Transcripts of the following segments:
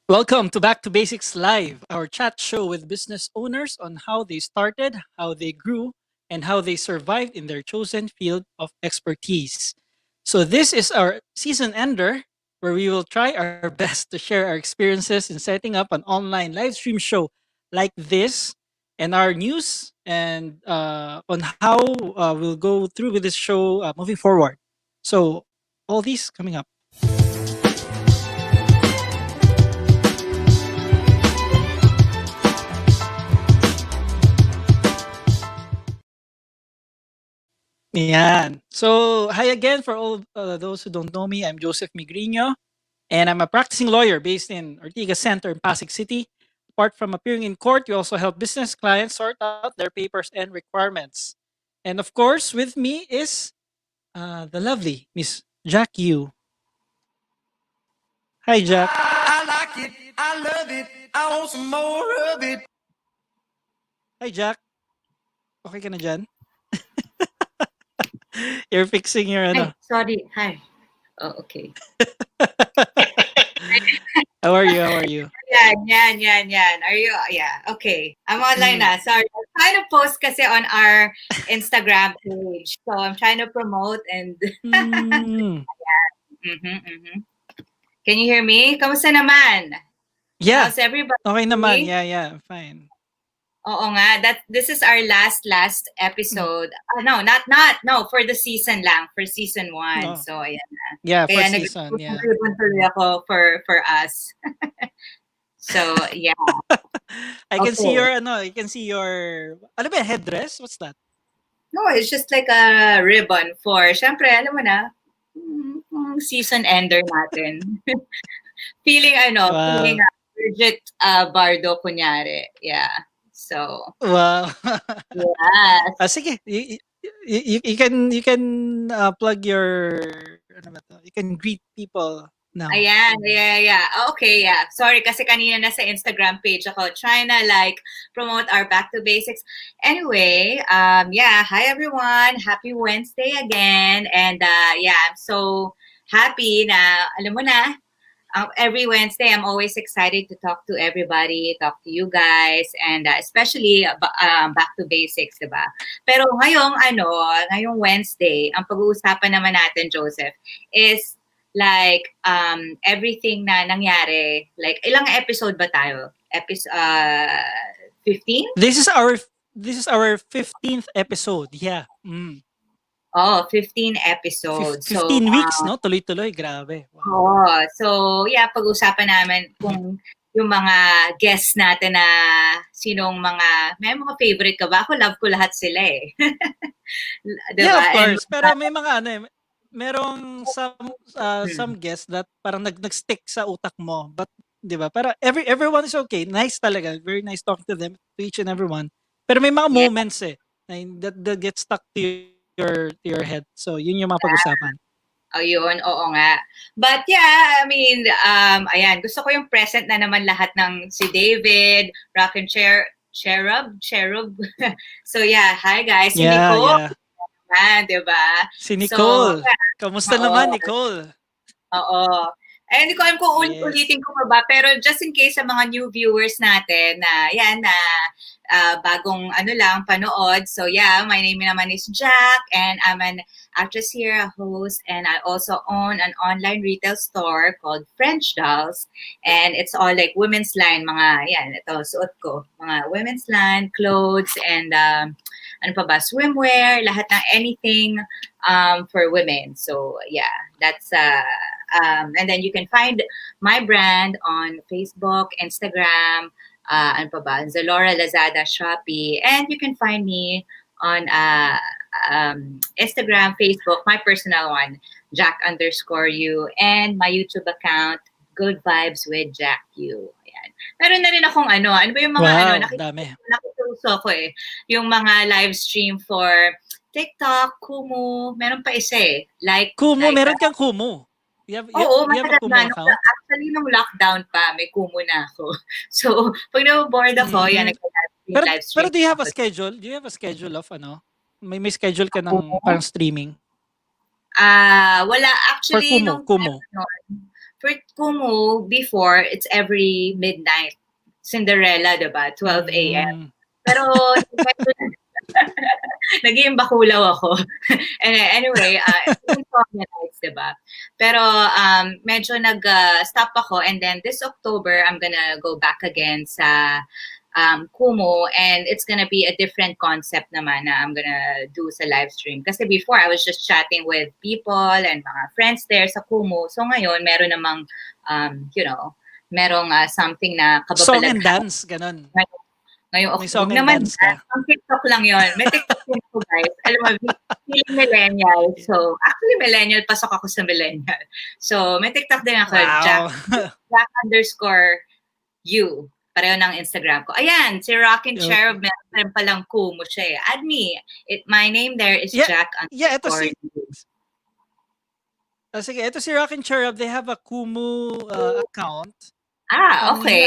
Welcome to Back to Basics Live, our chat show with business owners on how they started, how they grew, and how they survived in their chosen field of expertise. So, this is our season ender where we will try our best to share our experiences in setting up an online live stream show like this and our news and on how we'll go through with this show moving forward. So, all these coming up. Yan. So, hi again for all those who don't know me. I'm Joseph Migrino, and I'm a practicing lawyer based in Ortigas Center in Pasig City. Apart from appearing in court, we also help business clients sort out their papers and requirements. And of course, with me is the lovely Miss Jack Yu. Hi, Jack. I like it. I love it. I want some more of it. Hi, Jack. Okay ka na dyan? You're fixing your ano. Hi, sorry. Hi. Oh, okay. How are you? How are you? Yan. Are you? Yeah, okay. I'm online na. Sorry. I'm trying to post kasi on our Instagram page. So I'm trying to promote and... Can you hear me? Kamusta naman? Yeah. How's everybody? Okay naman. Yeah. Fine. Oo nga. This is our last episode. No, for the season lang. For season 1. Oh. So, ayan na. Yeah, Kaya for season. Yeah. tuloy ako for us. So, yeah. I can see your you can see your ano ba headdress? What's that? No, it's just like a ribbon for, syempre, alam mo na, season ender natin. feeling Bridget Bardo kunyari. Yeah. So. Wow. Yes. Sige. You can plug your you can greet people now. Ayan, yeah. Okay, yeah. Sorry kasi kanina na sa Instagram page ako trying to promote our Back to Basics. Anyway, hi everyone. Happy Wednesday again. And I'm so happy na, alam mo na, every Wednesday, I'm always excited to talk to everybody, talk to you guys, and especially back to basics, diba? Pero ngayong Wednesday, ang pag-uusapan naman natin, Joseph, is like everything na nangyari. Like, ilang episode ba tayo? 15? This is our 15th episode. Yeah. Oh, 15 episodes. 15 weeks, no? Tuloy-tuloy. Grabe. Wow. So, yeah, pag-usapan namin kung yung mga guests natin na may mga favorite ka ba? Ako, love ko lahat sila eh. Diba? Yeah, of course. Pero may mga merong some guests that parang nag-stick sa utak mo. But, di ba? Pero everyone is okay. Nice talaga. Very nice talking to them, to each and everyone. Pero may mga moments that get stuck to your head. So, yun yung mga pag-usapan. Yun, oo nga. But yeah, I mean, ayan, gusto ko yung present na naman lahat ng si David, Rock and Cherub. So yeah, hi guys, si Nicole. Yeah. Diba? Si Nicole. So, kamusta naman, Nicole? Oo. Hindi ko alam kung ulit-ulitin ko pa ba, pero just in case sa mga new viewers natin na bagong panood. So yeah, my name naman is Jack and I'm an actress here, a host, and I also own an online retail store called French Dolls. And it's all like women's line, ito, suot ko. Mga women's line, clothes, and swimwear, lahat ng anything for women. So yeah, that's and then you can find my brand on Facebook, Instagram, Zalora, Lazada, Shopee, and you can find me on Instagram, Facebook, my personal one, Jack_you, and my YouTube account, Good Vibes with Jack U. Ayan. Meron na rin akong ano ba yung mga nakituso ko yung mga live stream for TikTok, Kumu, meron pa isa like Kumu, meron kang Kumu. You have a Kumu account? Actually, nung lockdown pa, may Kumu na ako. So, pag na-bored ako, live stream. Pero do you have a schedule? Do you have a schedule of May schedule ka ng parang streaming? Wala. Actually, for Kumu. For Kumu, before, it's every midnight. Cinderella, diba? 12 a.m. Pero, naging bakulaw ako. Anyway, nights, diba? Pero medyo nag-stop ako, and then this October, I'm gonna go back again sa Kumu, and it's gonna be a different concept naman na I'm gonna do sa live stream. Kasi before, I was just chatting with people and mga friends there sa Kumu. So ngayon, meron namang, merong something na kababalaghan. Song and dance, ganun. Ngayong October naman, ang TikTok lang yon. May TikTok din ako, guys. Alam mo, feeling millennial. So, actually, millennial, pasok ako sa millennial. So, may TikTok din ako, wow. Jack_you. Pareho ng Instagram ko. Ayan, si Rock and Cherub, meron palang Kumu siya. Add me. My name there is Jack_you. Yeah, ito ito si Rock and Cherub. They have a Kumu account. Okay.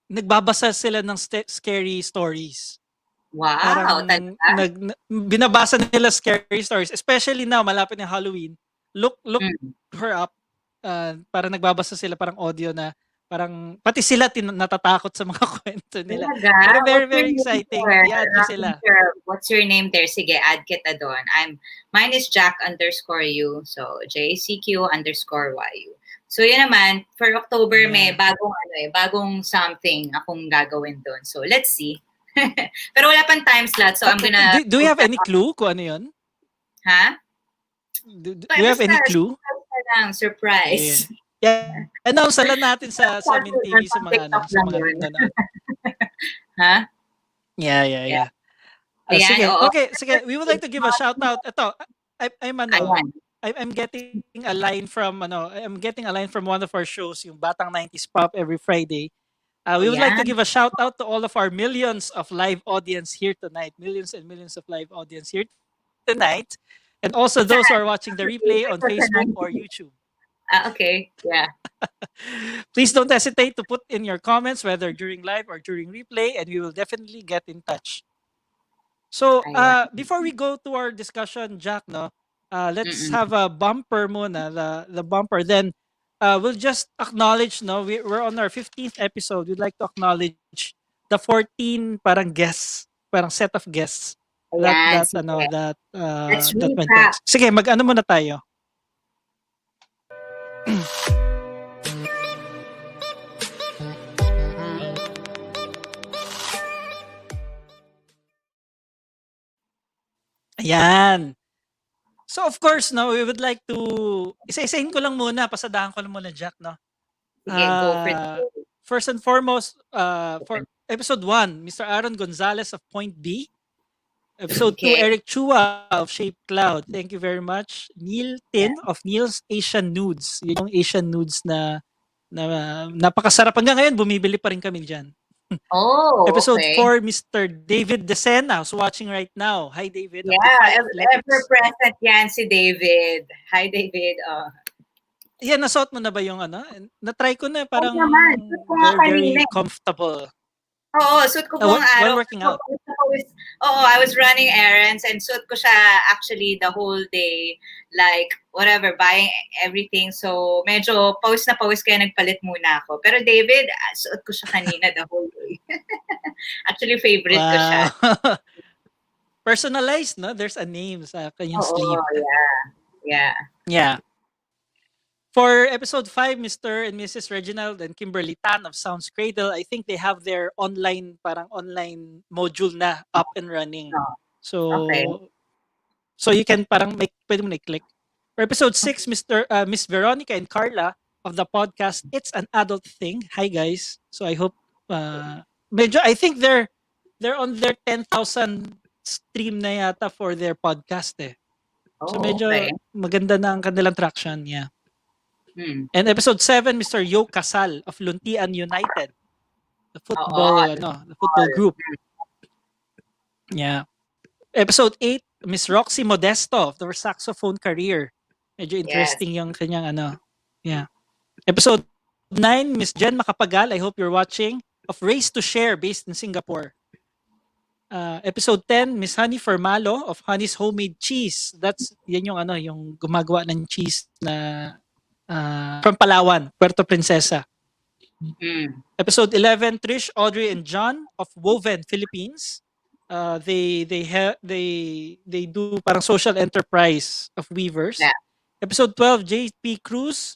Nagbabasa sila ng scary stories. Wow, binabasa nila scary stories, especially now malapit ng Halloween. Look her up. Para nagbabasa sila parang audio na parang pati sila natatakot sa mga kwento nila. Pero very, very exciting. I-add nyo sila. What's your name there? Sige, add kita doon. Mine is Jack_you. So, JCQ_YU. So, yun naman, for October, may bagong something akong gagawin doon. So, let's see. Pero wala pang time slot, so I'm gonna... Do you have any clue kung ano yun? Ha? Do you have any clue? Surprise. Yeah. Announce lang natin sa Min TV sa mga nanonood. Ha? Yeah. Sige. We would like to give a shout out. Ito, I'm getting a line from one of our shows, yung Batang 90s Pop every Friday. We would like to give a shout out to all of our millions of live audience here tonight. Millions and millions of live audience here tonight. And also those who are watching the replay on Facebook or YouTube. Okay, yeah. Please don't hesitate to put in your comments, whether during live or during replay, and we will definitely get in touch. So, before we go to our discussion, Jack, let's Mm-mm. have a bumper muna, the bumper. Then we'll just acknowledge, no, we're on our 15th episode. We'd like to acknowledge the 14 parang guests, parang set of guests Ayan, sige. Let's that went on. recap. Sige, mag-ano muna tayo. Ayan. So of course, no, we would like to isa-isahin ko lang muna, pasadahan ko lang muna, Jack, no. Sige, go for it. First and foremost, for episode 1, Mr. Aaron Gonzalez of Point B. Episode 2, Okay. Eric Chua of Shape Cloud. Thank you very much. Neil Tin of Neil's Asian Nudes. Yun yung Asian Nudes na napakasarap. Hanggang ngayon, bumibili pa rin kami dyan. Oh, Episode okay. 4, Mr. David Decena, who's watching right now. Hi, David. Of Yeah, Defy Athletics. ever present yan si David. Hi, David. Yan, nasuot mo na ba yung ano? Na-try ko na, parang naman. Suot ko nga very kanina. comfortable. Oo, suot ko buong araw. While working out. Oo, I was running errands and suot ko siya actually the whole day. Like, whatever, buying everything. So, medyo pawis na pawis kaya nagpalit muna ako. Pero David, suot ko siya kanina the whole day. Actually, favorite ko siya. Personalized, no? There's a name sa kanyang sleeve. Yeah. Yeah. For episode 5, Mr. and Mrs. Reginald and Kimberly Tan of Sounds Cradle, I think they have their online module na up and running. So, okay. So you can pwede mo na-click. For episode 6, Miss Veronica and Carla of the podcast It's an Adult Thing. Hi guys. So I hope I think they're on their 10,000 stream na yata for their podcast eh. So medyo maganda na ang kanilang traction, yeah. And episode 7, Mr. Yo Casal of Luntian United. The football group. Yeah. Episode 8, Miss Roxy Modesto of the saxophone career. Medyo interesting yung kanyang Yeah. Episode 9, Miss Jen Macapagal, I hope you're watching, of Race to Share based in Singapore. Episode 10, Miss Honey Formalo of Honey's Homemade Cheese. Yan yung yung gumagawa ng cheese na from Palawan, Puerto Princesa. Episode 11, Trish, Audrey, and John of Woven Philippines. They do parang social enterprise of weavers. Yeah. Episode 12, JP Cruz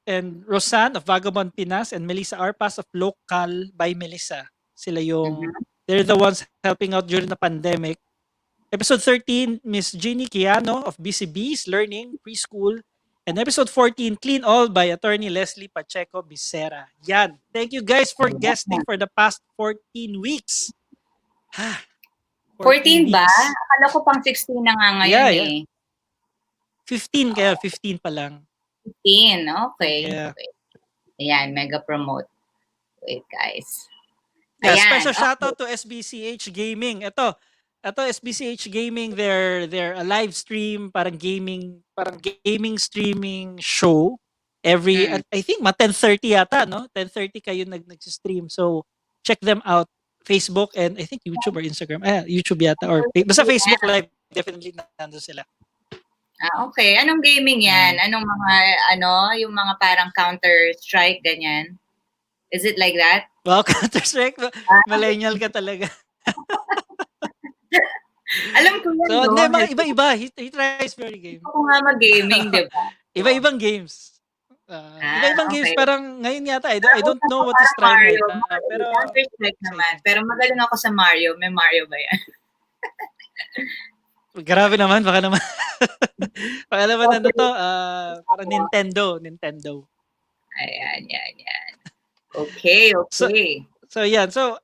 and Rosanne of Vagabond Pinas and Melissa Arpas of Local by Melissa. Sila they're the ones helping out during the pandemic. Episode 13, Miss Jeannie Kiano of BCB's Learning Preschool. And episode 14, Clean All by Attorney Leslie Pacheco Becerra. Yan. Thank you guys for guesting for the past 14 weeks. 14 ba? Akala ko pang 16 na nga ngayon eh. 15 kaya 15 pa lang. 15, okay. Yeah. Okay. Ayan, mega promote. Wait guys. Yeah, Ayan, special shoutout to SBCH Gaming. Ito SBCH Gaming, they're a live stream, parang gaming streaming show every I think 10:30 yata, no? 10:30 kayo nag-stream. So check them out. Facebook and I think YouTube or Instagram. YouTube yata or basta Facebook Live, definitely nandun sila. Okay. Anong gaming yan? Anong mga yung mga parang Counter-Strike ganyan? Is it like that? Wow, Counter-Strike. Millennial ka talaga. Alam ko yan. So, mga iba-iba. He tries very game. Ako nga mag-gaming, di ba? Iba-ibang games. Iba-ibang games. Parang ngayon yata, I don't know what to try right now. Pero Counter-Strike naman. Pero magaling ako sa Mario. May Mario ba yan? Grabe naman. Baka naman parang Nintendo. Ayan. Okay. So yan. So,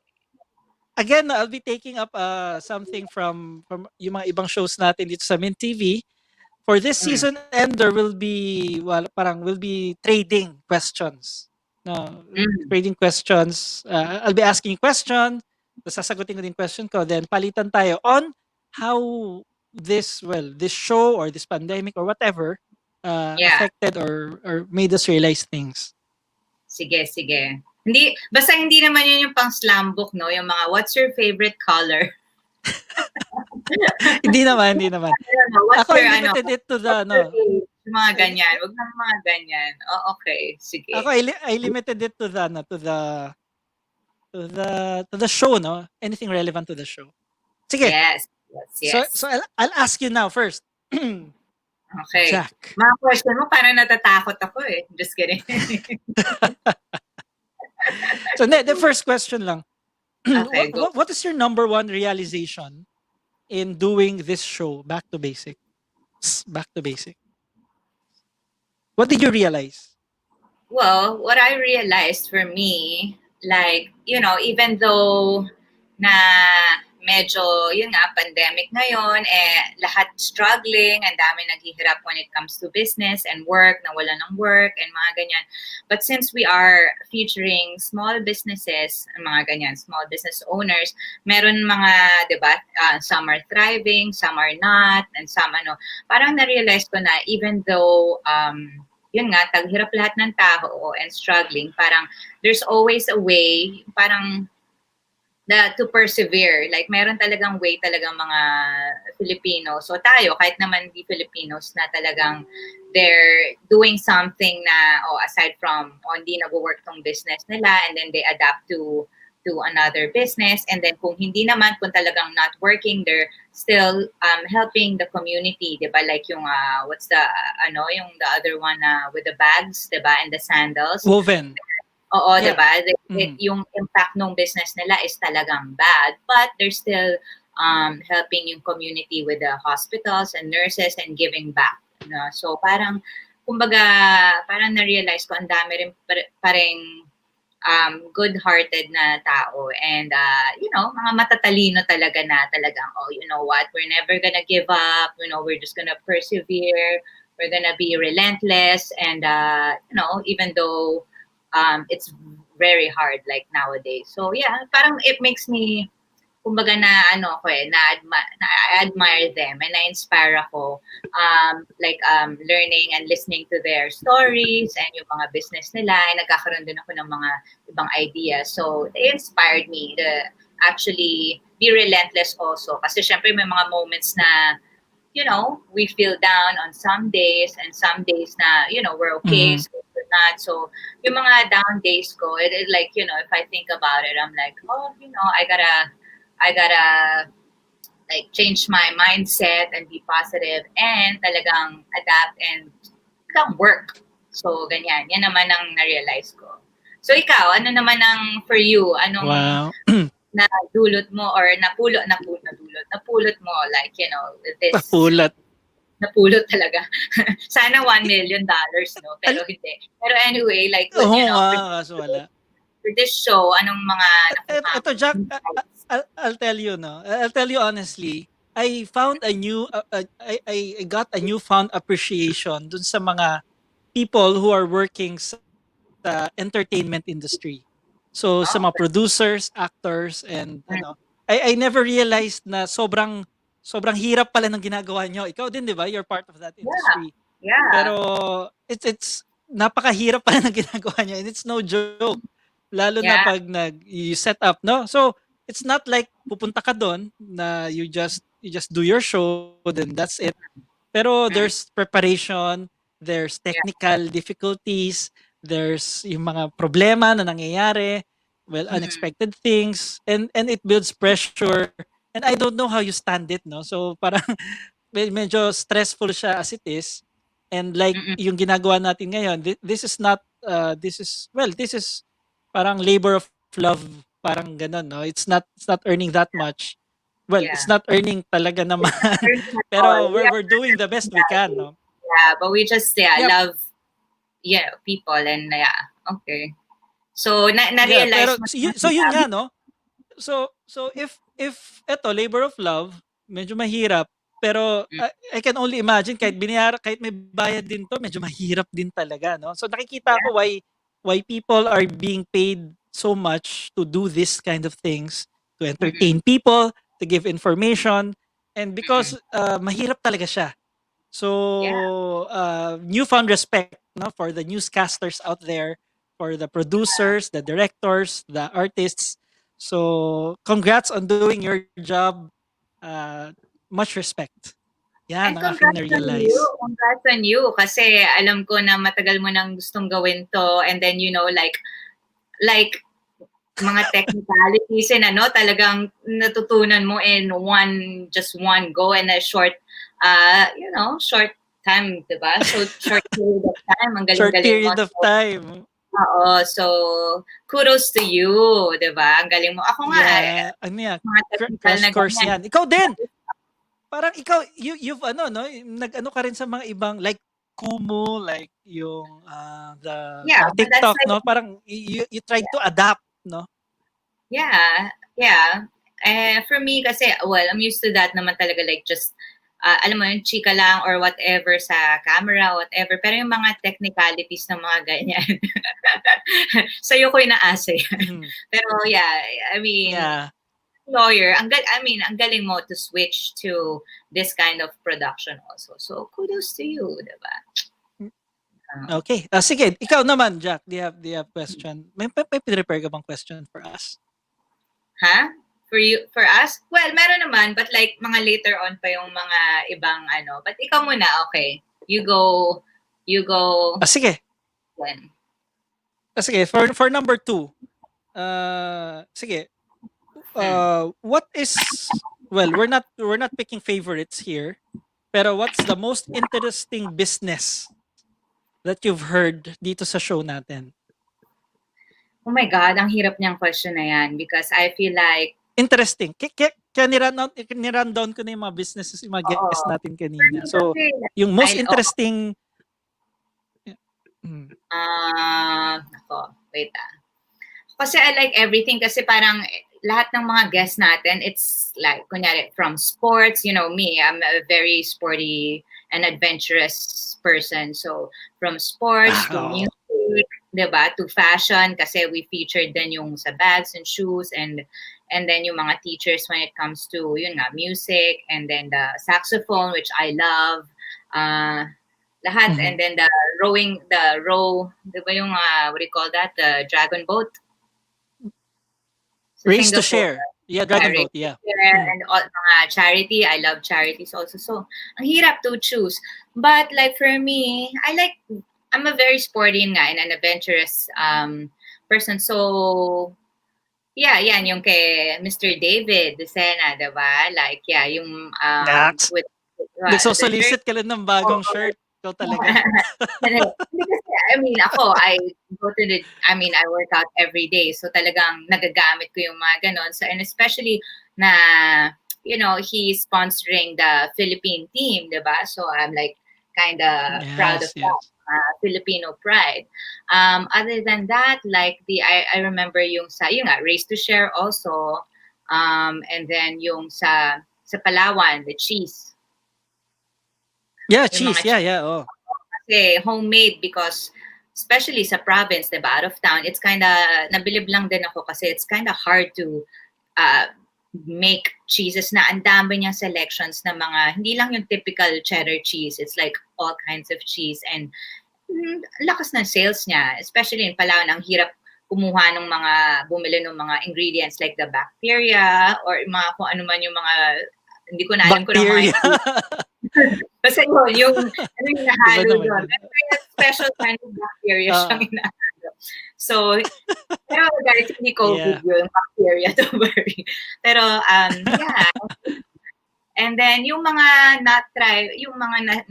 again, I'll be taking up something from yung mga ibang shows natin dito sa Mint TV. For this season end, there will be trading questions. No, trading questions. I'll be asking you question, sasagutin ko din question ko, then palitan tayo on how this show or this pandemic or whatever affected or made us realize things. Sige. Basta hindi naman yun yung pang slam book, no? Yung mga, what's your favorite color? Hindi naman, hindi naman. I don't know, what's Ako, I your ano, limited it to the, what's your ano, age? Mga I, li- ganyan, wag ng mga ganyan. Oh, okay, ako, sige. I limited it to the, ano, to the show, no? Anything relevant to the show. Sige. Yes, yes, So yes. I'll ask you now first. Okay. Jack. Mga question mo, parang natatakot ako eh. Just kidding. So the first question lang. Okay, go. What is your number one realization in doing this show, Back to Basics? Back to Basic. What did you realize? Well, what I realized for me, like, even though na medyo, yun nga, pandemic ngayon, lahat struggling, ang dami naghihirap when it comes to business and work, nawala ng work, and mga ganyan. But since we are featuring small businesses, mga ganyan, small business owners, meron mga, di ba, some are thriving, some are not, and some, parang na-realize ko na even though, yun nga, taghirap lahat ng tao and struggling, parang there's always a way, parang to persevere. Like, meron talagang way talagang mga Filipinos. So tayo, kahit naman di Filipinos, na talagang they're doing something na, aside from, hindi nag-work tong business nila, and then they adapt to another business, and then kung hindi naman, kung talagang not working, they're still helping the community, diba? Like yung what's the yung the other one with the bags, diba, and the sandals. Woven. Oo, Yeah. diba? Yung impact ng business nila is talagang bad, but they're still helping yung community with the hospitals and nurses and giving back. So parang, kumbaga, parang na-realize ko, ang dami rin parang good-hearted na tao, and mga matatalino talaga na talagang, you know what, we're never gonna give up, we're just gonna persevere, we're gonna be relentless, and even though it's very hard like nowadays. So yeah, parang it makes me, kumbaga, na-admire them, and na-inspire ako, learning and listening to their stories and yung mga business nila, and nagkakaroon din ako ng mga ibang ideas. So they inspired me to actually be relentless also, kasi syempre may mga moments na we feel down on some days, and some days na we're okay, Mhm. so we're not. So yung mga down days ko, like, if I think about it, I'm like, I gotta like change my mindset and be positive and talagang adapt and talagang work. So ganyan, yan naman ang na-realize ko. So ikaw, ano naman ang for you? Anong Wow. nadulot mo or napulot mo, like, this Napulat. napulot talaga. Sana $1 million, no? Pero hindi. Pero anyway, like, Oo nga, kaso wala. for this show, anong mga nakuha Ito, mo? Jack, I'll tell you, no. I'll tell you honestly, I found a new, I got a newfound appreciation dun sa mga people who are working sa entertainment industry. So sa Oh, mga producers, actors, and I never realized na sobrang hirap pala ng ginagawa nyo. Ikaw din, di ba? You're part of that yeah. industry. Yeah. Pero it's napakahirap pala ng ginagawa nyo, and it's no joke. Lalo na Yeah. pag you set up, no? So it's not like pupunta ka doon na you just do your show, then that's it. Pero Mm. there's preparation, there's Yeah. technical difficulties, there's yung mga problema na nangyayari, well, Mm-mm. unexpected things, and it builds pressure. And I don't know how you stand it, no? So parang medyo stressful siya as it is. And like Mm-mm. yung ginagawa natin ngayon, this is not this is parang labor of love, parang ganun, no? It's not earning that much. Well, it's Yeah. not earning talaga naman. It's not earning at all. Pero We are we're doing the best we can, no? yeah, but we just Yep. love people, and okay. So Yeah, na-realize pero mo so yun nga, no? So if eto labor of love, medyo mahirap, pero mm, I can only imagine kahit may bayad din 'to, medyo mahirap din talaga, no? So nakikita yeah. ko why people are being paid so much to do this kind of things, to Mm-mm. entertain people, to give information, and Mm-mm. because mahirap talaga siya. Yeah. So newfound respect, no, for the newscasters out there, for the producers, the directors, the artists. So congrats on doing your job. Uh, much respect. Yan, And ang aking congrats on you. na-realize. Congrats on you. Kasi alam ko na matagal mo nang gustong gawin to. And then, like mga technicalities and talagang natutunan mo in just one go and a short, short time, diba? So, short period of time. Ang Short galing-galing mo. period of time. Oo. So, kudos to you, diba? Ang galing mo. Ako nga, Yeah, ano yan? mga technical Crash na course ganyan. yan. Ikaw din! Parang ikaw, you've nag-ano ka rin sa mga ibang, like, Kumu, like, yung, Yeah, the but that's TikTok, like, no? Parang, you tried to adapt, no? yeah. For me kasi, well, I'm used to that naman talaga, like just, alam mo yun, chika lang or whatever sa camera, whatever. Pero yung mga technicalities ng mga ganyan, sa'yo ko inaasa yan. Pero yeah, I mean, Yeah. lawyer, ang galing mo to switch to this kind of production also. So, kudos to you, diba? Okay. Sige, ikaw naman, Jack. Do you have question? May prepare ka bang question for us? Huh? For us? Well, meron naman, but like mga later on pa yung mga ibang But ikaw muna, okay. You go. Sige. When? Sige, for number 2. Sige. What is, well, we're not picking favorites here. Pero what's the most interesting business that you've heard dito sa show natin? Oh my God, ang hirap niyang question na yan because I feel like interesting. Kaya ni-run down ko na yung mga businesses, yung mga guests natin kanina. So, yung most interesting... wait Kasi I like everything kasi parang lahat ng mga guests natin, it's like, kunyari, from sports, me, I'm a very sporty and adventurous person. So, from sports to music, diba, to fashion, kasi we featured din yung sa bags and shoes and then yung mga teachers when it comes to, music, and then the saxophone, which I love, lahat, and then the row, diba yung, what do you call that, the dragon boat? Race to share. Yeah, dragon boat, yeah. And all charity, I love charities also. So, ang hirap to choose. But like for me, I'm a very sporty nga and an adventurous person. So, yeah, yan yung kay Mr. David Lucena, diba? Like, yeah, yung with nagsosolicit ka lang ng bagong shirt. Ikaw talaga. I work out every day. So talagang nagagamit ko yung mga ganon. So, and especially na, he's sponsoring the Philippine team, diba? So I'm like kind of proud of that. Filipino Pride. Other than that, like I remember yung Race to Share also. And then yung sa Palawan, the cheese. Yeah, cheese. Yeah. Oh. Kasi homemade because especially sa province, diba, out of town, it's kind of, nabilib lang din ako kasi it's kind of hard to make cheeses na ang dami niyang selections na mga, hindi lang yung typical cheddar cheese. It's like all kinds of cheese and lakas ng sales niya. Especially in Palawan, ang hirap kumuha ng bumili ng mga ingredients like the bacteria or mga kung ano man yung mga, hindi ko na alam kung mga kasi yung nahalo doon. Special kind of bacteria siyang inahalo. So, pero guys, hindi COVID yung bacteria, don't worry. Pero, yeah. And then, yung mga yung mga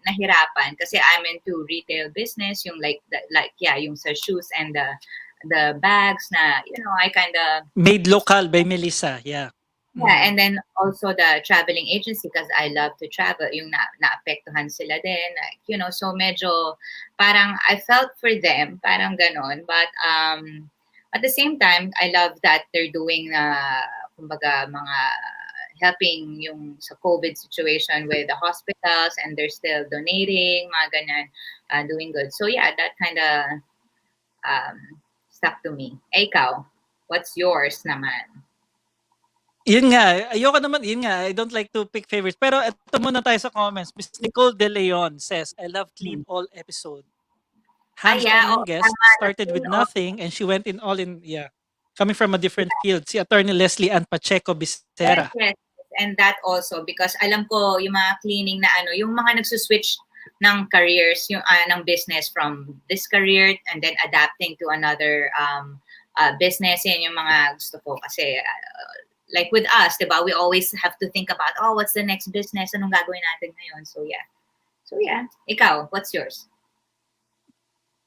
nahirapan, kasi I'm into retail business, yung yung sa shoes and the bags na, I kind of... Made local by Melissa, yeah. Yeah, and then also the traveling agency because I love to travel. Yung naapektuhan sila din. Like, so medyo parang I felt for them, parang ganon. But at the same time, I love that they're doing kumbaga mga helping yung sa COVID situation with the hospitals and they're still donating, mga ganyan, doing good. So yeah, that kind of stuck to me. Ikaw, what's yours naman? Yun nga, I don't like to pick favorites. Pero ito muna tayo sa comments. Miss Nicole De Leon says, I love clean all episode. Hands-on guest, started with nothing and she went in all in, coming from a different field. Si Attorney Leslie Ann Pacheco Becerra. Yes. And that also, because alam ko, yung mga cleaning na yung mga nagsuswitch ng careers, yung ng business from this career and then adapting to another business, yan yung mga gusto ko. Kasi, like with us, diba, we always have to think about, what's the next business? Anong gagawin natin ngayon? So, yeah. Ikaw, what's yours?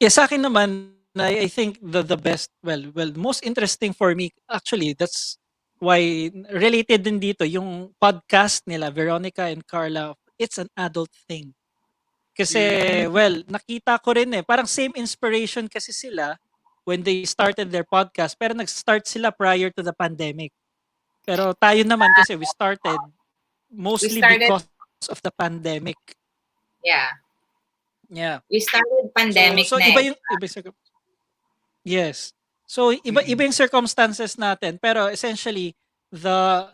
Yeah, sa akin naman, I think the best, well, most interesting for me, actually, that's why related din dito, yung podcast nila, Veronica and Carla, it's an adult thing. Kasi, well, nakita ko rin parang same inspiration kasi sila when they started their podcast, pero nag-start sila prior to the pandemic. Pero tayo naman kasi we started mostly because of the pandemic. Yeah. Yeah. We started pandemic so iba yung yes. So iba yung circumstances natin, pero essentially the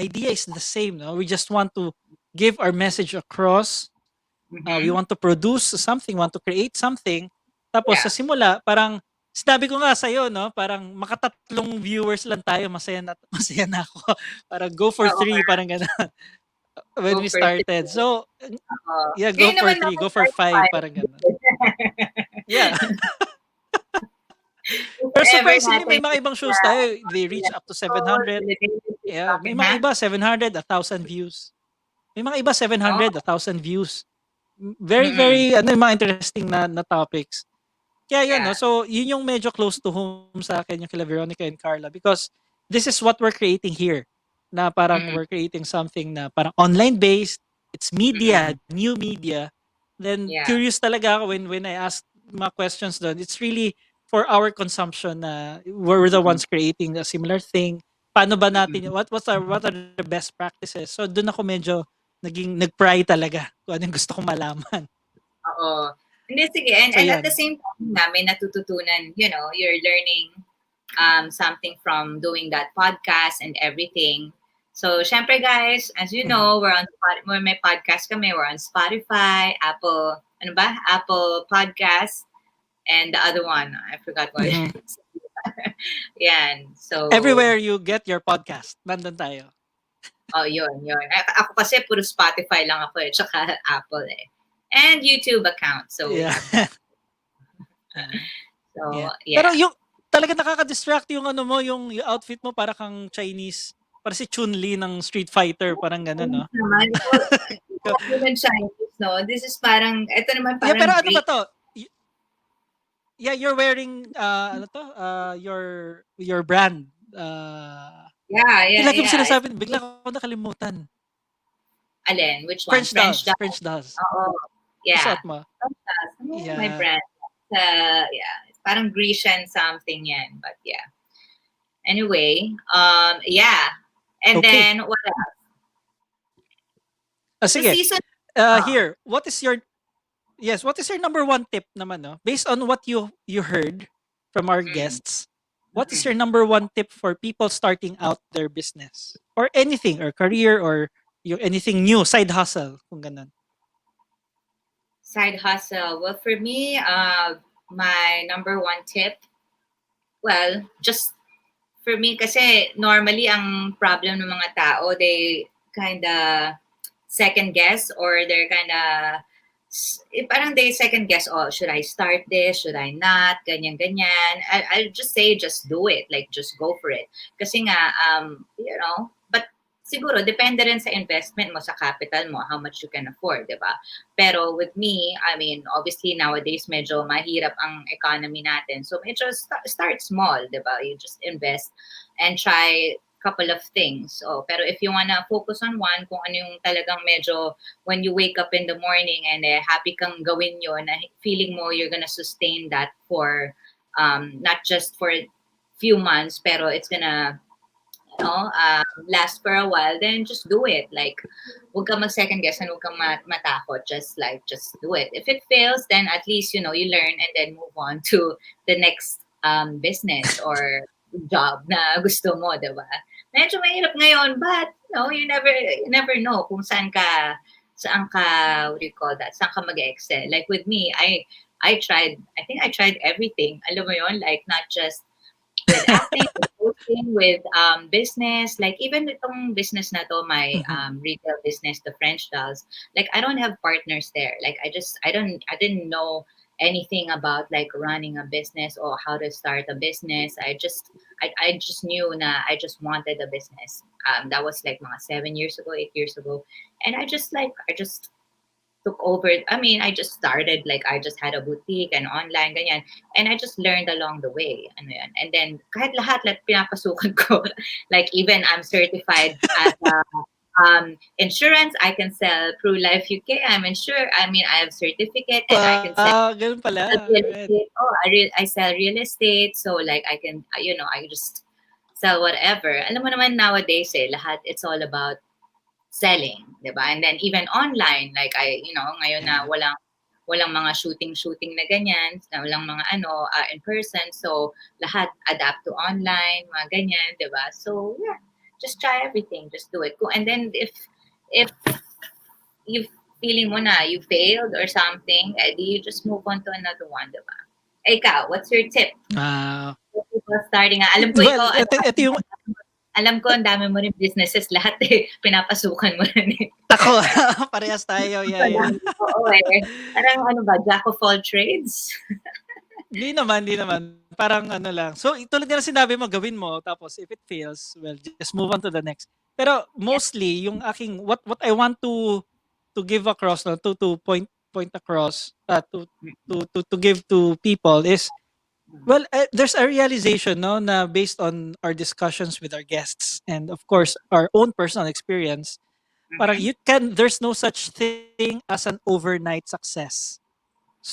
idea is the same, no? We just want to give our message across. We want to produce something, want to create something. Tapos sa simula, parang sinabi ko nga sa'yo, no? Parang makatatlong viewers lang tayo, masaya na ako. Parang go for 3, parang gano'n. When we started. So, yeah, go for 3, go for 5, parang gano'n. Yeah. Pero surprisingly, may mga ibang shows tayo, they reach up to 700. Yeah, may mga iba, 700, 1,000 views. May mga iba, 700, 1,000 views. Very, very, mga interesting na topics. Kaya yun, no? So, yun yung medyo close to home sa akin, yung kila Veronica and Carla, because this is what we're creating here. Na parang we're creating something na parang online-based, it's media, new media. Then, curious talaga ako when I ask mga questions doon. It's really for our consumption na we're the ones creating a similar thing. Paano ba natin, what are the best practices? So, doon ako medyo nag-pry talaga kung ano yung gusto kong malaman. Oo. Hindi, sige. And at the same time may natututunan, you're learning something from doing that podcast and everything. So, syempre guys, as you know, we're on may podcast kami. We're on Spotify, Apple Podcast, and the other one, I forgot what it is. Yan. So, everywhere you get your podcast, nandun tayo. Oh, yun. Ako kasi puro Spotify lang ako tsaka Apple And YouTube account. So, yeah. So, yeah. Pero yung talaga nakaka-distract yung yung outfit mo para kang Chinese. Para si Chun-Li ng Street Fighter, parang gano'n, no? Naman Chinese, no? This is parang, ito naman parang pero ano ba to? Yeah, you're wearing, your brand. Lagi mo sinasabi, bigla ko nakalimutan. Alin? Which one? French dolls. Oo. Yeah. Suot mo. Yeah. My brand. It's parang Grecian something yan. But yeah. Anyway, yeah. And then, what else? Sige. Here, what is your number one tip naman, no? Based on what you heard from our guests, what is your number one tip for people starting out their business? Or anything, or career, or anything new, side hustle, kung ganun. Side hustle. Well, for me, my number one tip, well, just for me, kasi normally ang problem ng mga tao, they kind of second guess or they're kind of, parang they second guess, should I start this? Should I not? Ganyan. I'll just say, just do it. Like, just go for it. Kasi nga, but siguro, depende rin sa investment mo, sa capital mo, how much you can afford, di ba? Pero with me, I mean, obviously nowadays, medyo mahirap ang economy natin. So, medyo start small, di ba? You just invest and try couple of things. Pero if you wanna focus on one, kung ano yung talagang medyo when you wake up in the morning and happy kang gawin yun, na feeling mo you're gonna sustain that for not just for a few months, pero it's gonna last for a while, then just do it. Like, huwag ka mag-second guess and huwag kang matakot. Just do it. If it fails, then at least, you learn and then move on to the next business or job na gusto mo, diba? Medyo mahirap ngayon, but, you never know kung saan ka, what do you call that? Saan ka mag-excel. Like with me, I think I tried everything. Alam mo yun? Like, not just with acting, with hosting, with business. Like even itong business na to, my Mhm. retail business, the French dolls. Like I don't have partners there. Like I didn't know anything about like running a business or how to start a business. I just knew na I just wanted a business. That was like mga 7 years ago, 8 years ago, and I just took over. I mean, I just started, like, I just had a boutique and online, ganyan. And I just learned along the way. Ano yan. And then, kahit lahat, like, pinapasukan ko. Like, even I'm certified as a insurance. I can sell through Life UK. I'm insured. I mean, I have certificate and I can sell Ganun pala. real Right. estate. Oh, I sell real estate. So, like, I can, I just sell whatever. Alam mo naman nowadays, lahat, it's all about selling, 'di ba? And then even online, like ngayon na Yeah. walang mga shooting na ganyan, na walang mga in person. So lahat adapt to online, mga ganyan, 'di ba? So yeah, just try everything, just do it. And then if you feeling mo na you failed or something, edi you just move on to another one, 'di ba? Ikaw, what's your tip? Ah, For people starting, alam ko well, ikaw, ito yung alam ko ang dami mo rin businesses, lahat pinapasukan mo rin eh. ako. Parehas tayo. Yeah, yeah. Madami, oo eh. Parang ano ba, jack of all trades? Hindi naman. Parang ano lang. So, tulad nga na sinabi mo, gawin mo. Tapos, if it fails, well, just move on to the next. Pero, Yeah. mostly, yung aking, what I want to give across, no, to point across, to give to people is, well, there's a realization, no, na based on our discussions with our guests and, of course, our own personal experience, parang Mm-hmm. there's no such thing as an overnight success.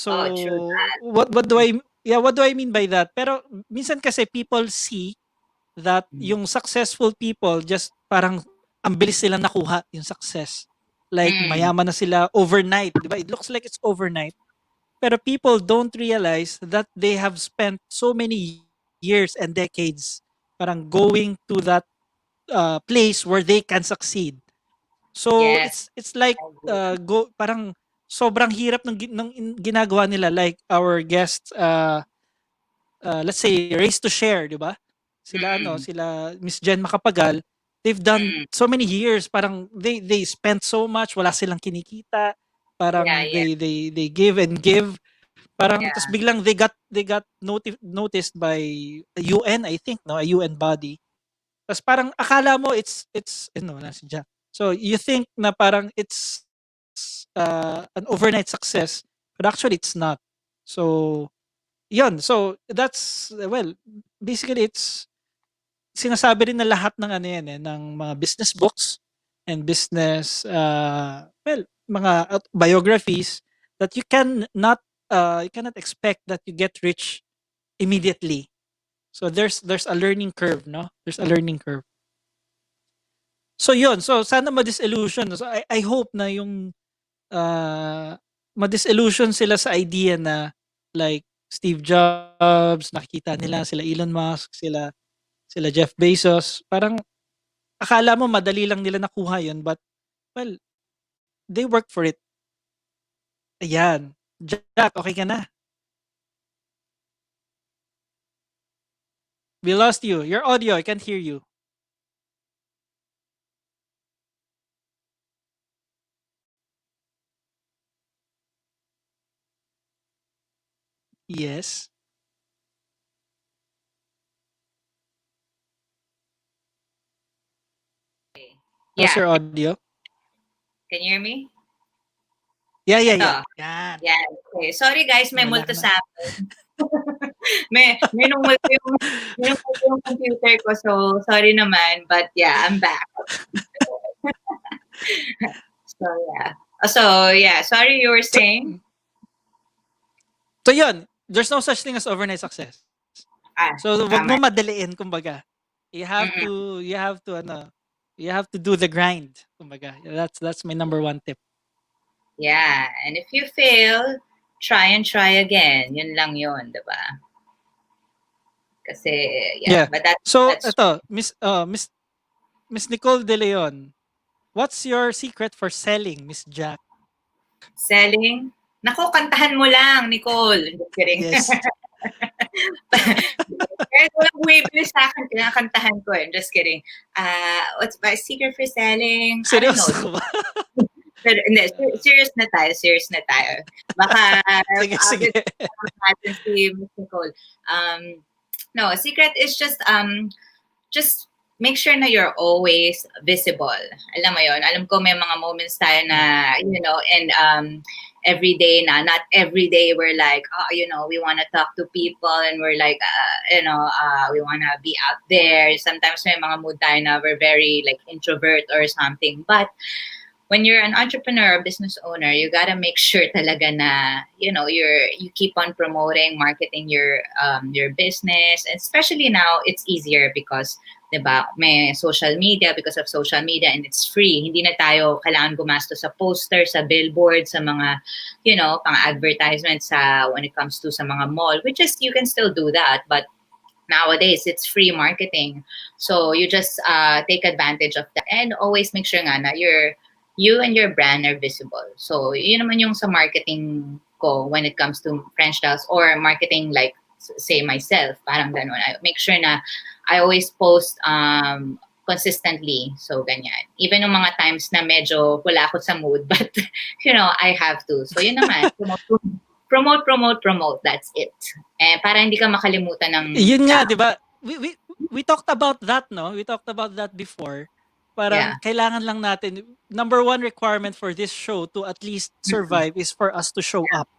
Oh, true So that. what do I mean by that? Pero minsan kasi people see that yung successful people just parang ang bilis silang nakuha yung success. Like Mm. mayaman na sila overnight, 'di ba? It looks like it's overnight. Pero people don't realize that they have spent so many years and decades parang going to that place where they can succeed. So Yes, it's like I agree. go parang sobrang hirap ng ginagawa nila, like our guest let's say Race to Share, 'di ba? Mm. Sila Miss Jen Macapagal, they've done Mm. so many years, parang they spent so much, wala silang kinikita, Yeah, parang yeah, they give and give, parang tas yeah. biglang they got noticed by a UN, I think, no, a UN body. Tas parang akala mo it's wala si Jack. So you think na parang it's an overnight success, but actually it's not. So yun. So that's well, basically it's sinasabi rin na lahat ng ano yan ng mga business books and business well, mga biographies that you cannot expect that you get rich immediately. So there's a learning curve, no? There's a learning curve. So yun, so sana ma-disillusion. So I hope na yung ma-disillusion sila sa idea na like Steve Jobs, nakikita nila sila Elon Musk, sila Jeff Bezos, parang akala mo madali lang nila nakuha yun, but well, they work for it. Ayan. Jack, okay ka na? We lost you. Your audio, I can't hear you. Yes. Okay. How's Yeah, your audio? can you hear me? Yeah, yeah, yeah. Ito. Yan. Yeah. Okay. Sorry guys, may Wala ka multo na. sa akin. May nung multo yung computer ko, so sorry naman. But yeah, I'm back. So yeah. Sorry, you were So, saying? so yun, there's no such thing as overnight success. Ah, So wag tama. mo madaliin kumbaga. You have Mm-mm. to you have to ano, you have to do the grind kumbaga. That's my number one tip. Yeah. And if you fail, try and try again. Yun lang yun, di ba? Kasi, yeah. Yeah. But So that's eto, Miss Nicole De Leon, what's your secret for selling, Miss Jack? selling. Naku, kantahan mo lang, Nicole. Just kidding. Yes. Kahit walang bumibili sa akin, kinakantahan ko eh. Just kidding. What's my secret for selling? I don't know. Seryoso ba? Pero, hindi, serious na tayo, serious na tayo. Baka, Sige, sige. natin si Miss Nicole. No, secret is just make sure na you're always visible. Alam mo yon. Alam ko may mga moments tayo na, and every day na, not every day we're like, we want to talk to people and we're like, we want to be out there. Sometimes may mga mood tayo na we're very like introvert or something. But when you're an entrepreneur or business owner, you gotta make sure talaga na, you keep on promoting, marketing your business. And especially now, it's easier because, diba, may social media, because of social media, and it's free. Hindi na tayo kailangan gumasto sa poster, sa billboard, sa mga, pang advertisement when it comes to sa mga mall, which is, you can still do that, but nowadays it's free marketing. So you just take advantage of that and always make sure nga na you and your brand are visible. So, yun naman yung sa marketing ko when it comes to French dolls or marketing like, say, myself. Parang ganun. I make sure na I always post consistently. So, ganyan. Even yung mga times na medyo wala ako sa mood, but, I have to. So, yun naman. Promote. That's it. Para hindi ka makalimutan ng... Yun nga, di ba? We talked about that, no? We talked about that before. Parang kailangan lang natin, number one requirement for this show to at least survive is for us to show up.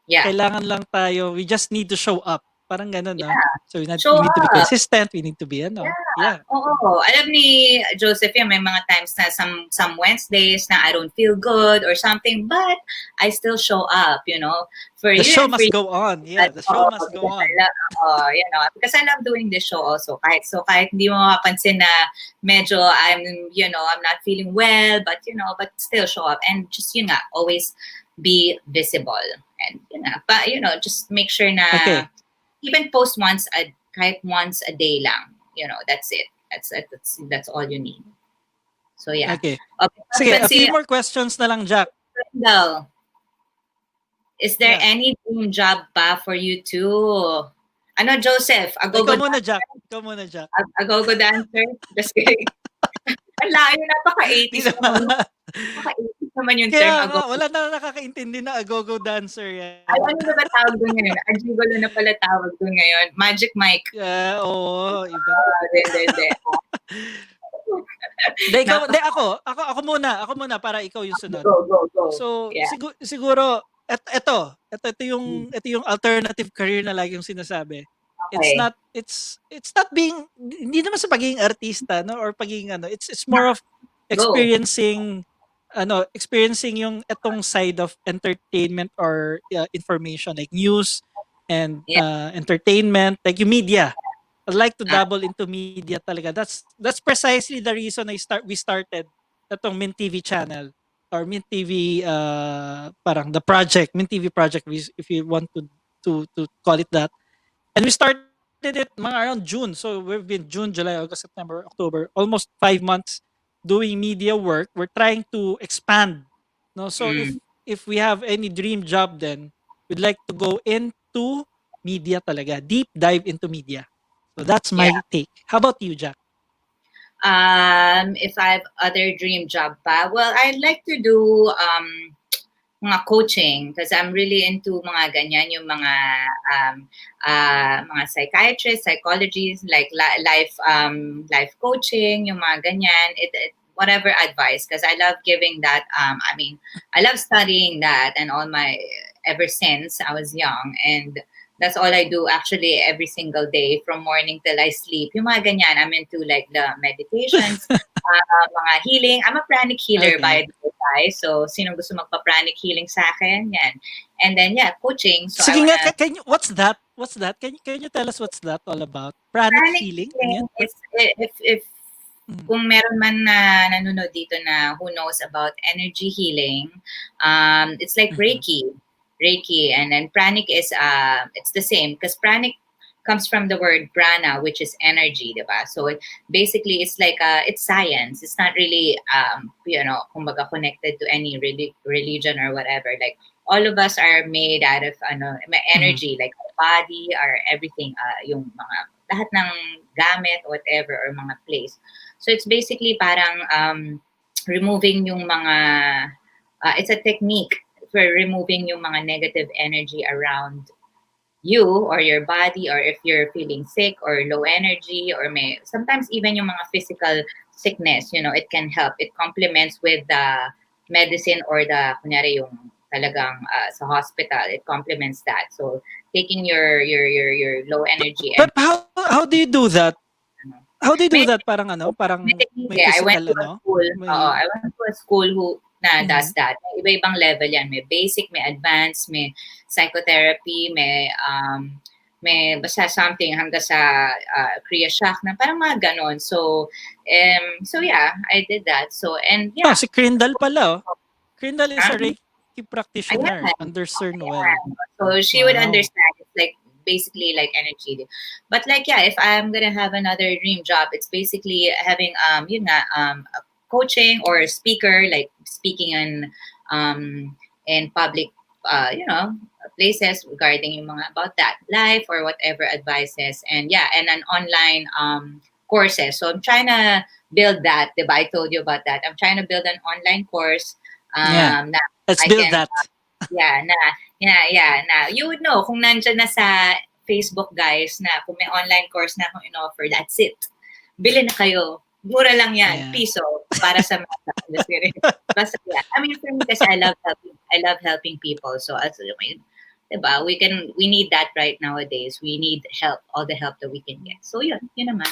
Yeah. Kailangan lang tayo, we just need to show up. Parang ganun, no? So we need to be consistent, we need to be, Oo. Alam ni Joseph, may mga times na some Wednesdays na I don't feel good or something, but I still show up, For the you show and must for go on. Yeah, the show must go on. Because I love doing this show also. So kahit hindi mo mapapansin na medyo I'm not feeling well, but still show up and just always be visible and just make sure na even post kahit once a day lang. That's it. That's all you need. So yeah. Okay. Sige, a few more questions na lang, Jack. No. Is there any dream job pa for you too? Ano, Joseph? Ikaw muna, Jack. Agogo dancer? Just kidding. Ang layo, napaka-80s naman. Napaka-80s naman yung term agogo. Wala na nakakaintindi na agogo dancer yan. Ay, ano na ba tawag doon ngayon? Ajigolo na pala tawag doon ngayon. Magic Mike. Oo. Iba. Hindi. Ako muna para ikaw yung sunod. Go. So, siguro ito yung alternative career na lagi yung sinasabi. Okay. It's not being, hindi naman sa pagiging artista, no, or pagiging it's more of experiencing yung etong side of entertainment or information like news and entertainment, like yung media. I'd like to dabble into media talaga. That's precisely the reason we started itong Mint TV channel or Mint TV parang the project, Mint TV project, if you want to call it that. And we started it around June. So we've been June, July, August, September, October, almost 5 months doing media work. We're trying to expand. No, so if we have any dream job, then we'd like to go into media talaga, deep dive into media. So that's my take. How about you, Jack? If I have other dream job pa, well, I'd like to do mga coaching because I'm really into mga ganyan, yung mga psychiatrists, psychologists, like life coaching, yung mga ganyan, whatever advice, because I love giving that. I love studying that and ever since I was young, and that's all I do actually every single day from morning till I sleep. Yung mga ganyan, I'm into like the meditations, mga healing. I'm a pranic healer by the way. So, sino gusto magpa-pranic healing sa akin? Yan. And then, coaching. So sige nga, what's that? Can you tell us what's that all about? Pranic healing? Is, if kung meron man na nanonood dito na who knows about energy healing, it's like Reiki, and then pranic is it's the same because pranic comes from the word prana, which is energy, diba? So basically it's like it's science. It's not really kumbaga connected to any religion or whatever. Like all of us are made out of may Mhm. energy, like our body, our everything, yung mga lahat ng gamit, whatever, or mga place. So it's basically parang removing yung mga it's a technique for removing yung mga negative energy around you or your body, or if you're feeling sick or low energy, or may sometimes even yung mga physical sickness, it can help. It complements with the medicine or the kunyari yung talagang sa hospital, it complements that. So taking your low energy and But how do you do that? ano, How do you do may that? Parang may parang technique may eh. I went physical to a school. may I went to a school who na does mhm. that. May iba-ibang level yan. May basic, may advanced, may psychotherapy, may basta something hanggang sa Kriya Shock na parang mga ganon. So yeah, I did that. So, and Oh, yeah. si Crindle pala, oh. Crindle is Huh? a Reiki practitioner Ayan. under Cernwell. Ayan. So she would Wow. understand. It's like basically like energy. But like yeah, if I'm gonna have another dream job, it's basically having coaching or speaker, like speaking in public places regarding yung mga about that life or whatever advices, and yeah, and an online courses. So I'm trying to build that. Diba? I told you about that. I'm trying to build an online course Yeah. na Let's I build can that. na you would know kung nandyan na sa Facebook guys na kung may online course na akong in-offer, that's it. Bili na kayo. Mura lang yan. Yeah. Piso para sa mga. Just kidding. Basta yeah. I mean, for me kasi I love helping people. So as I mean, diba, we need that right nowadays. We need help, all the help that we can get. So yun naman.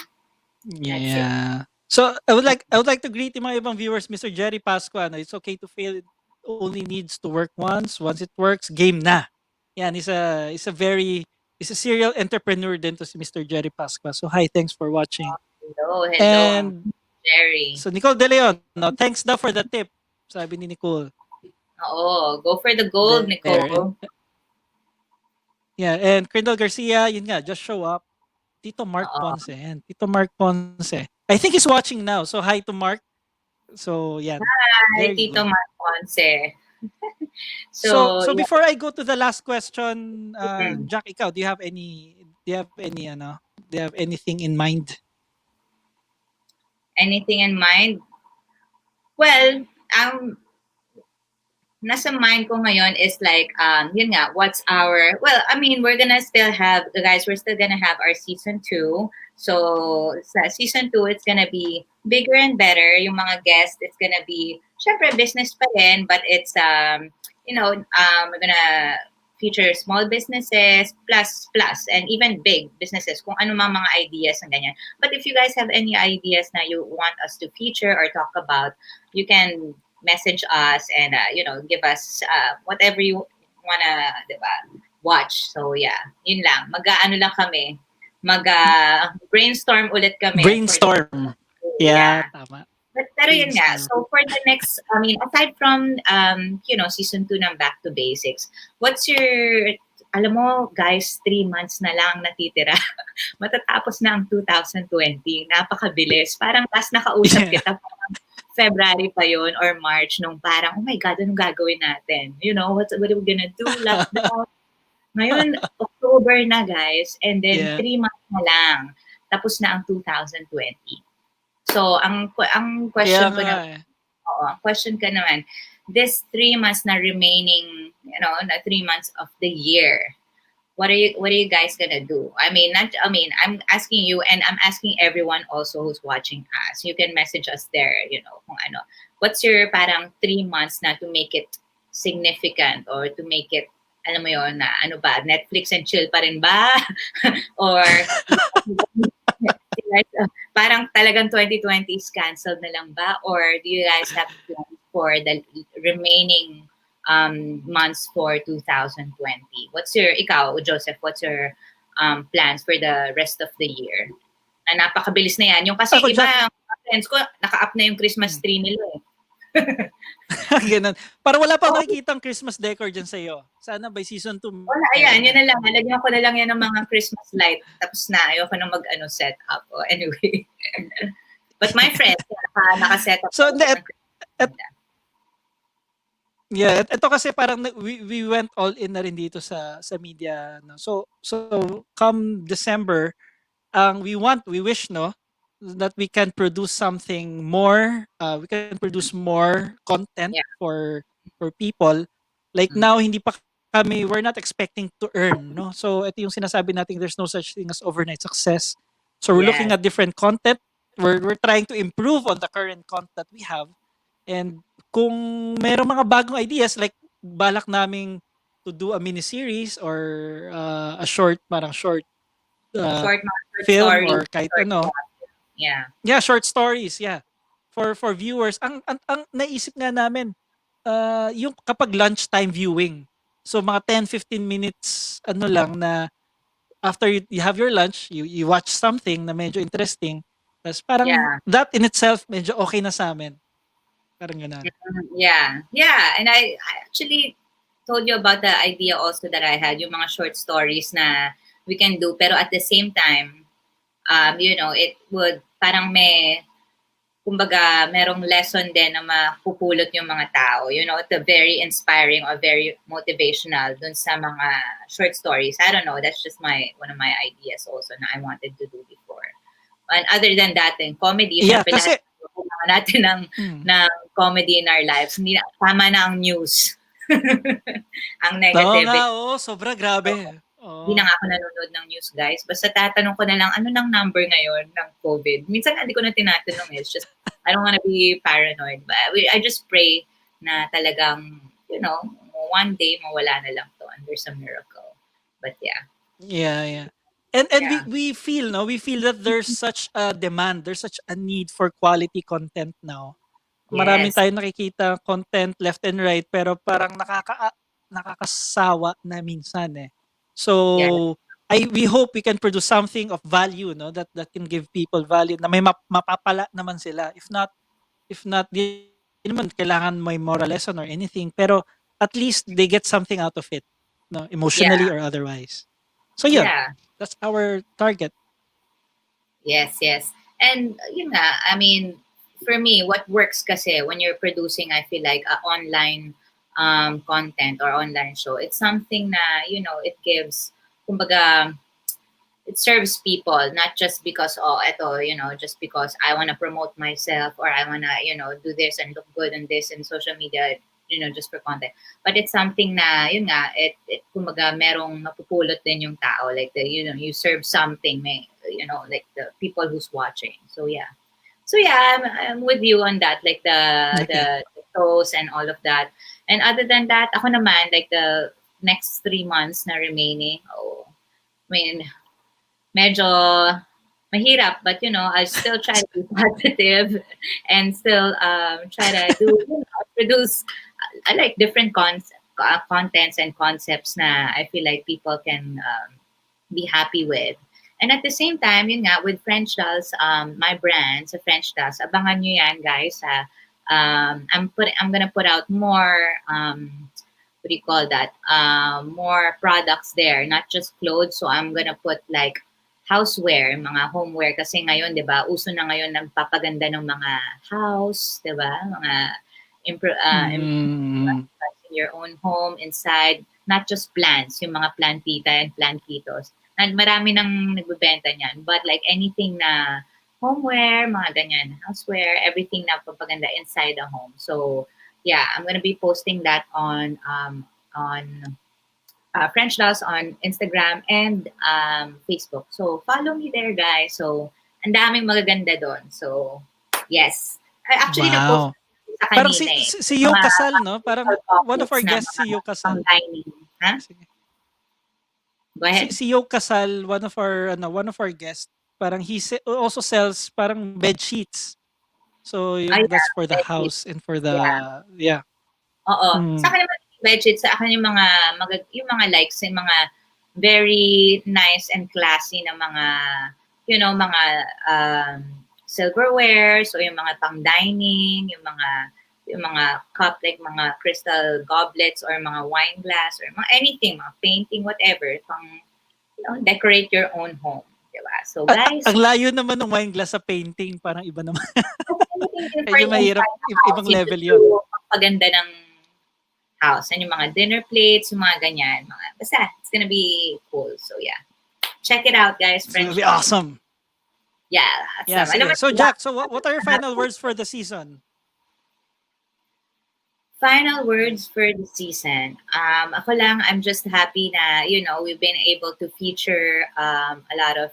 That's it. Yeah. So I would like to greet yung mga ibang viewers, Mr. Jerry Pascua. It's okay to fail. It only needs to work once. Once it works, game na. Yan, he's a serial entrepreneur din to si Mr. Jerry Pascua. So hi, thanks for watching. Hello, And Jerry. so Nicole De Leon, no, thanks daw for the tip. Sabi ni Nicole. Oo, go for the gold, There. Nicole. And Crindle Garcia, yun nga, just show up. Tito Mark Oo. Ponce. Yan, Tito Mark Ponce. I think he's watching now. So hi to Mark. So yan. Hi, There you Tito go. Marconce. So Yeah. before I go to the last question, Mhm. Jack, ikaw, do you have anything in mind? Anything in mind? Well, nasa mind ko ngayon is like, yun nga, I mean, we're still gonna have our season 2. So, sa season 2, it's gonna be bigger and better. Yung mga guests, it's gonna be, syempre, business pa rin, but it's, we're gonna feature small businesses, plus, and even big businesses, kung ano mga ideas ng ganyan. But if you guys have any ideas na you want us to feature or talk about, you can message us and give us whatever you wanna, diba, watch. So yeah, yun lang. Mag-ano lang kami. Brainstorm ulit kami Brainstorm. Yeah, tama. Pero yun nga, Brainstorm. so for the next, I mean, aside from, season 2 ng Back to Basics, alam mo, guys, 3 months na lang natitira. Matatapos na ang 2020. Napakabilis. Parang last nakausap Yeah. kita, parang February pa yon or March, nung parang, oh my God, anong gagawin natin? What are we gonna do? Lockdown. Ngayon, October na, guys. And then, Yeah. 3 months na lang. Tapos na ang 2020. So, ang question Kaya ko nga naman, question ko naman, this 3 months na remaining, na 3 months of the year, what are you guys gonna do? I'm asking you, and I'm asking everyone also who's watching us. You can message us there, kung ano. What's your parang 3 months na to make it significant, or to make it, alam mo yun, na ano ba, Netflix and chill pa rin ba? Or parang talagang 2020 is canceled na lang ba? Or do you guys have plans for the remaining months for 2020? Ikaw, Joseph, what's your plans for the rest of the year? Na napakabilis na yan. Yung kasi Ako, iba, Jack, friends ko, naka-up na yung Christmas tree nila eh. ganun. Para wala pa makikitang Christmas decor dyan sa iyo. Sana by season 2. Wala, ayan, yun na lang. Nalagyan ko na lang yan ng mga Christmas light. Tapos na, ayoko na set up. Anyway. But my friends, naka-set up. So, Yeah, ito kasi parang we went all in na rin dito sa media, no. So come December, we wish, no, that we can produce something more, we can produce more content Yeah. for people. Like Mm. now, we're not expecting to earn, no. So ito yung sinasabi natin, there's no such thing as overnight success. So we're looking Yes. at different content. We're trying to improve on the current content that we have. And kung merong mga bagong ideas, like balak naming to do a mini series or a short uh, Short film story. or kahit Short ano. plot. Yeah. Yeah, short stories, yeah. For viewers, ang naisip nga namin, yung kapag lunchtime viewing. So mga 10-15 minutes ano lang na after you have your lunch, you watch something na medyo interesting. Tapos parang Yeah. that in itself medyo okay na sa amin. Parang gano'n. Yeah. Yeah. And I actually told you about the idea also that I had, yung mga short stories na we can do. Pero at the same time, it would parang kumbaga, merong lesson din na mapupulot yung mga tao. It's a very inspiring or very motivational dun sa mga short stories. I don't know, that's just one of my ideas also na I wanted to do before. And other than that, in comedy, Yeah, syempre lahat kasi kailangan natin mm, ng comedy in our lives. Hindi na, tama na ang news. Ang oo nga, negativity. oo, sobra grabe. Hindi Oo. na nga ako nanonood ng news, guys. Basta tatanong ko na lang, ano nang number ngayon ng COVID? Minsan hindi ko na tinatanong. It's just, I don't wanna be paranoid. But I just pray na talagang, one day mawala na lang to and there's a miracle. But yeah. Yeah, yeah. And we Yeah. we feel, no, we feel that there's such a demand, there's such a need for quality content now. Marami Yes. tayong nakikita content left and right pero parang nakakasawa na minsan eh. Yeah. So we hope we can produce something of value, no, that can give people value na may mapapala naman sila. If not di naman kailangan may moral lesson or anything pero at least they get something out of it, no, emotionally Yeah. or otherwise. So yun, Yeah. that's our target. Yes, yes. And yun nga, I mean, for me, what works kasi when you're producing, I feel like online content or online show, it's something na, it gives, kumbaga, it serves people, not just because, just because I want to promote myself or I want to, do this and look good on this in social media, just for content. But it's something na, yun nga, kumbaga, merong mapupulot din yung tao. Like, you serve something, like the people who's watching. So, yeah. So, yeah, I'm with you on that, like Okay. the shows and all of that. And other than that, ako naman, like the next 3 months na remaining, I mean, medyo mahirap, but I still try to be positive and still try to produce I like different contents and concepts na I feel like people can be happy with. And at the same time, yun nga, with French Dolls, my brand, sa French Dolls, abangan nyo yan, guys. I'm gonna put out more, what do you call that? More products there, not just clothes. So I'm gonna put like houseware, mga homeware. Kasi ngayon, di ba, uso na ngayon nagpapaganda ng mga house, di ba? Mga Mm, in your own home, inside, not just plants, yung mga plantita and plantitos. And marami nang nagbebenta niyan. But like anything na homeware, mga ganyan, houseware, everything na papaganda inside the home. So, yeah, I'm gonna be posting that on French Dolls on Instagram and Facebook. So, follow me there, guys. So, ang daming magaganda doon. So, yes. I actually na-post wow. sa Parang kanina eh. si Yung Yo mga Casal, no? Parang one of pockets our na guests mga si Yo pang Casal. dining. Ha? Sige. Go ahead. Si Yo Casal, one of our guests, parang also sells parang bed sheets. So Ay, yung that's for the yeah. house and for the Yeah. yeah. Oo. Sa Mm. akin naman yung budget, sa akin yung mga likes, yung mga very nice and classy na mga, mga silverware, so yung mga pang dining, yung mga cup, like mga crystal goblets or mga wine glass or mga anything, mga painting, whatever, pang, decorate your own home. Diba? So guys, Ang layo naman ng wine glass sa painting, parang iba naman. anything for Medyo mahirap, inside the house, ibang you level just 'yon. do pagpaganda ng house. And yung mga dinner plates, yung mga ganyan. Basta, it's gonna be cool. So, yeah. Check it out, guys. It's gonna French be Fries. awesome. Yeah, Yeah, awesome. Alam mo, sige. So Jack, so what are your final words for the season? final words for the season. Ako lang, I'm just happy na, we've been able to feature a lot of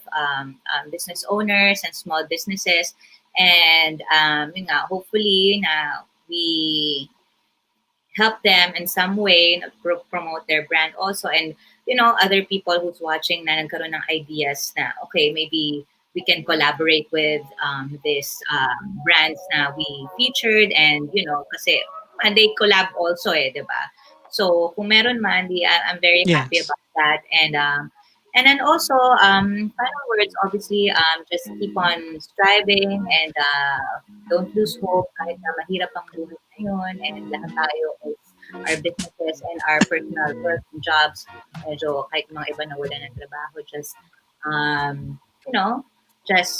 business owners and small businesses. And yun nga, hopefully na we help them in some way na promote their brand also. And, other people who's watching na nagkaroon ng ideas na, okay, maybe we can collaborate with these brands na we featured. And, kasi they collab also di ba? So, kung meron man, I'm very happy Yes. about that. And then also, final words, obviously, just keep on striving and don't lose hope kahit na mahirap ang buhay ngayon. And lahat tayo is our businesses and our personal work and jobs. Medyo kahit mga iba na wala ng trabaho, just, just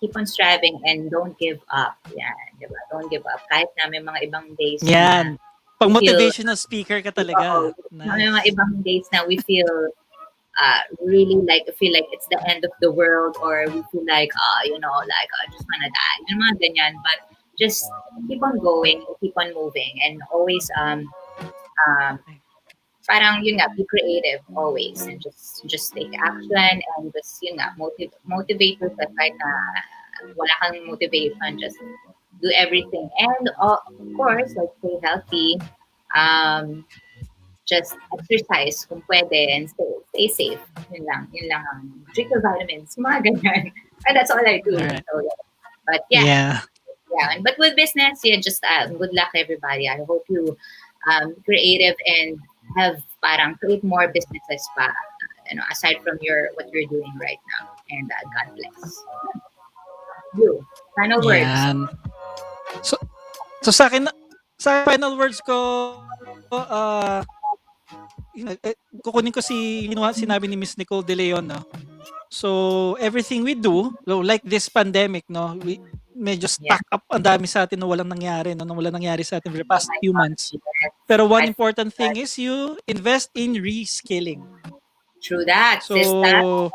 keep on striving and don't give up. Yan, di ba? Don't give up. Kahit na may mga ibang days Yan. na Pang we feel, motivational speaker ka talaga. may mga Nice. ibang days na we feel really feel like it's the end of the world, or we feel like I just wanna die. Yung mga ganyan. But just keep on going, keep on moving, and always parang yun nga, be creative always, and just take action, and just yun nga, motivate yourself kahit na wala kang motivation, just do everything. And of course, like, stay healthy, just exercise kung pwede, and stay safe. Yun lang. Drink your vitamins, mga ganyan. And that's all I do. Alright. So, yeah. But yeah. Yeah. But with business, just good luck, everybody. I hope you creative and have create more businesses pa, aside from what you're doing right now. And God bless. You. Final words. Yan. So sa akin final words ko, kukunin ko sinabi ni Miss Nicole De Leon, no? So everything we do, like this pandemic, no, we medyo stuck up ang dami sa atin na walang nangyari, no, walang nangyari sa atin for the past few months. Pero one important thing is you invest in reskilling. True that. So sister.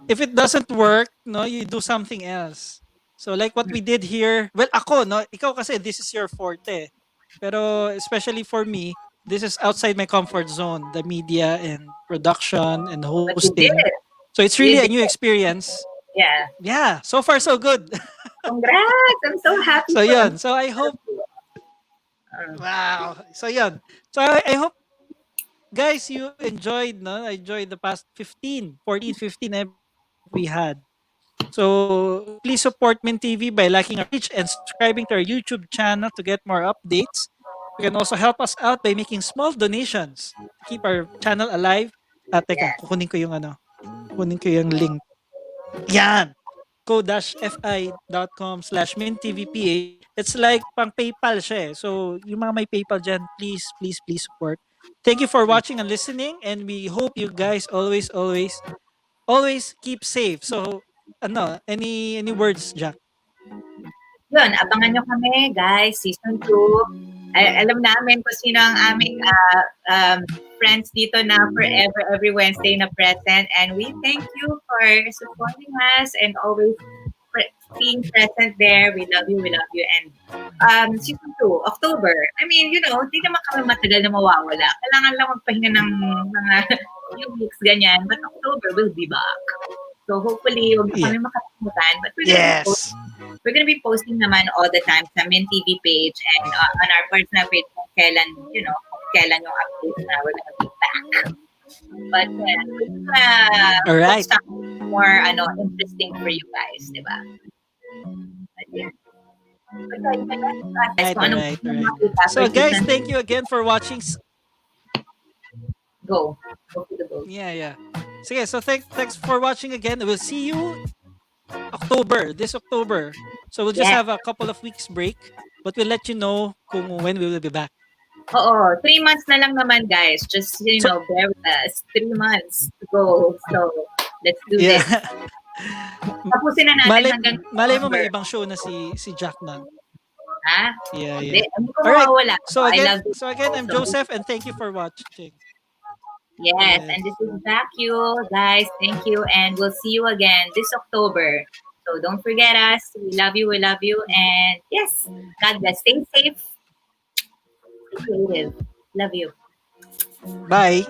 if it doesn't work, no, you do something else. So like what we did here, well, ako, no, ikaw kasi this is your forte. Pero especially for me, this is outside my comfort zone, the media and production and hosting. So it's really a new experience. Yeah. Yeah, so far so good. Congrats! I'm so happy. So yun. So I hope wow. So yun. So I hope guys you enjoyed, no? I enjoyed the past 15 we had. So please support Mint TV by liking our page and subscribing to our YouTube channel to get more updates. You can also help us out by making small donations to keep our channel alive. Teka, kukunin ko yung link. Yan. ko-fi.com/mintvpa. It's like pang PayPal siya eh. So yung mga may PayPal dyan, please support. Thank you for watching and listening, and we hope you guys always keep safe. So any words, Jack? Yun, abangan nyo kami, guys, season 2. Alam namin kung sino ang aming friends dito na forever, every Wednesday na present. And we thank you for supporting us and always being present there. We love you. And season 2, October. I mean, hindi naman kami matagal na mawawala. Kailangan lang magpahinga ng mga few weeks, ganyan. But October, we'll be back. So hopefully, huwag kami makalimutan. But we're gonna be posting naman all the time sa Mint TV page and on our personal page kung kailan yung update na we're gonna be back. But all right, more interesting for you guys, di ba? But yeah. Right. So guys, thank you again for watching. Go to the go. Yeah. Sige, so thanks for watching again. We'll see you this October. So we'll just have a couple of weeks break, but we'll let you know when we will be back. Oo, 3 months na lang naman, guys. Just, bear with us. 3 months to go. So, let's do this. Tapusin na natin hanggang malay mo may ibang show na si Jack na. Ha? Yeah, Hindi, yeah. hindi ko All right. mawawala. So I again, love you. I'm Joseph, and thank you for watching. Yes, Yes. and this is back you guys. Thank you, and we'll see you again this October. So don't forget us. We love you, and yes, God bless. Stay safe, stay creative. Love you. Bye.